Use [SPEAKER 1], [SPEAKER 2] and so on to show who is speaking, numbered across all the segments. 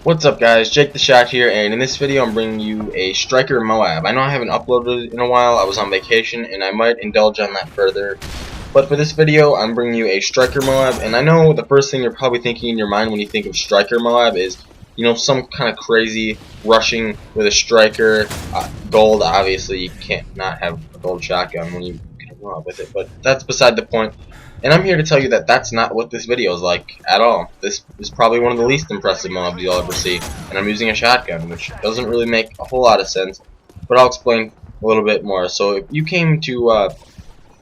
[SPEAKER 1] What's up guys, Jake the Shot here, and in this video I'm bringing you a Striker Moab. I know I haven't uploaded in a while, I was on vacation, and I might indulge on that further. But for this video, I'm bringing you a Striker Moab, and I know the first thing you're probably thinking in your mind when you think of Striker Moab is, you know, some kind of crazy rushing with a Striker, gold. Obviously you can't not have a gold shotgun when you get a Moab with it, but that's beside the point. And I'm here to tell you that that's not what this video is like at all. This is probably one of the least impressive mobs you'll ever see, and I'm using a shotgun, which doesn't really make a whole lot of sense, but I'll explain a little bit more. So if you came to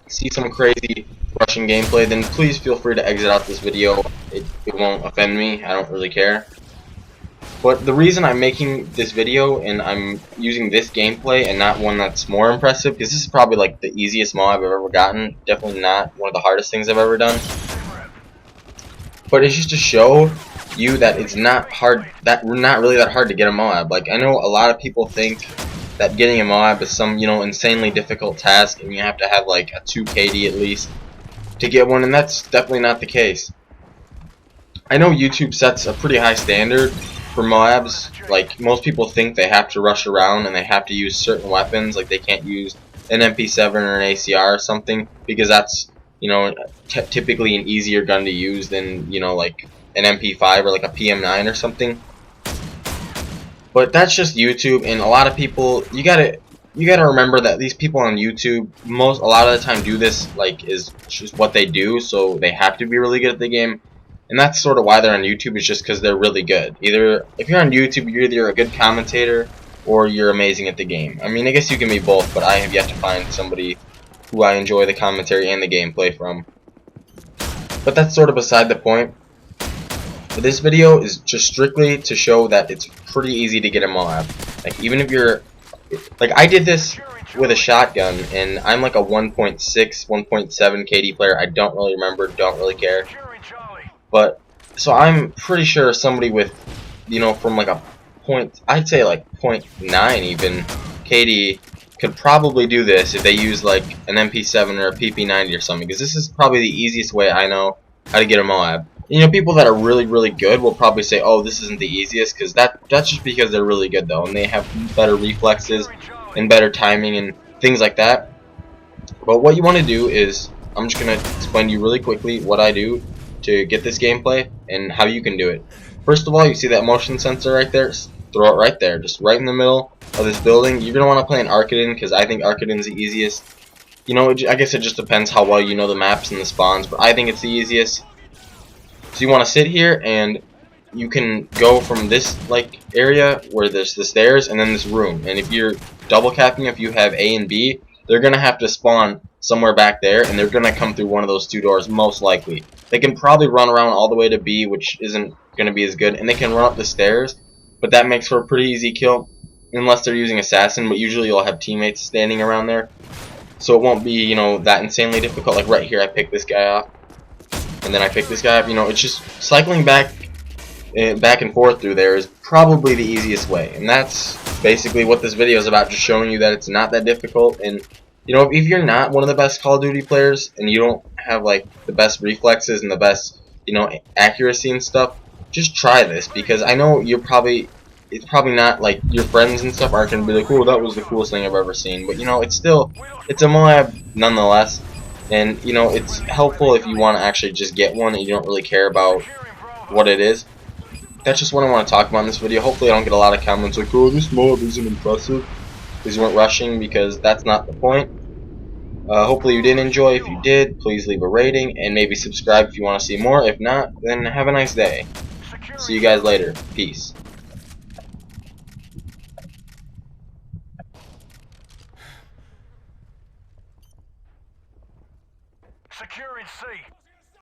[SPEAKER 1] see some crazy Russian gameplay, then please feel free to exit out this video. It won't offend me, I don't really care. But the reason I'm making this video and I'm using this gameplay and not one that's more impressive, because this is probably like the easiest mod I've ever gotten, definitely not one of the hardest things I've ever done, but it's just to show you that it's not hard, not really that hard to get a Moab. Like, I know a lot of people think that getting a Moab is some, you know, insanely difficult task and you have to have like a 2 KD at least to get one, and that's definitely not the case. I know YouTube sets a pretty high standard for Moabs. Like, most people think they have to rush around and they have to use certain weapons, like they can't use an MP7 or an ACR or something, because that's, you know, typically an easier gun to use than, you know, like an MP5 or like a PM9 or something. But that's just YouTube, and a lot of people, you gotta remember that these people on YouTube, a lot of the time do this like is just what they do, so they have to be really good at the game. And that's sort of why they're on YouTube, is just because they're really good. Either, if you're on YouTube, you're either a good commentator or you're amazing at the game. I mean, I guess you can be both, but I have yet to find somebody who I enjoy the commentary and the gameplay from. But that's sort of beside the point. But this video is just strictly to show that it's pretty easy to get a Moab. Like, even if you're, like, I did this with a shotgun, and I'm like a 1.6, 1.7 KD player. I don't really remember, don't really care. But, so I'm pretty sure somebody with, you know, from like a point, I'd say like 0.9 even, KD, could probably do this if they use like an MP7 or a PP90 or something, because this is probably the easiest way I know how to get a Moab. You know, people that are really, really good will probably say, oh, this isn't the easiest, because that's just because they're really good, though, and they have better reflexes and better timing and things like that. But what you want to do is, I'm just going to explain to you really quickly what I do to get this gameplay and how you can do it. First of all, you see that motion sensor right there? Just throw it right there, just right in the middle of this building. You're going to want to play in Arkaden, because I think Arkaden's the easiest. You know, I guess it just depends how well you know the maps and the spawns, but I think it's the easiest. So you want to sit here, and you can go from this like area where there's the stairs and then this room. And if you're double capping, if you have A and B, they're gonna have to spawn somewhere back there, and they're gonna come through one of those two doors most likely. They can probably run around all the way to B, which isn't gonna be as good, and they can run up the stairs, but that makes for a pretty easy kill unless they're using assassin. But usually you'll have teammates standing around there, so it won't be, you know, that insanely difficult. Like right here, I picked this guy off. And then I pick this guy up. You know, it's just cycling back and forth through there is probably the easiest way. And that's basically what this video is about, just showing you that it's not that difficult. And, you know, if you're not one of the best Call of Duty players and you don't have, like, the best reflexes and the best, you know, accuracy and stuff, just try this, because I know it's probably not, like, your friends and stuff aren't going to be like, oh, that was the coolest thing I've ever seen. But, you know, it's a Moab nonetheless. And, you know, it's helpful if you want to actually just get one and you don't really care about what it is. That's just what I want to talk about in this video. Hopefully I don't get a lot of comments like, oh, this Moab isn't impressive because you weren't rushing, because that's not the point. Hopefully you did enjoy. If you did, please leave a rating and maybe subscribe if you want to see more. If not, then have a nice day. See you guys later. Peace.
[SPEAKER 2] Securing C.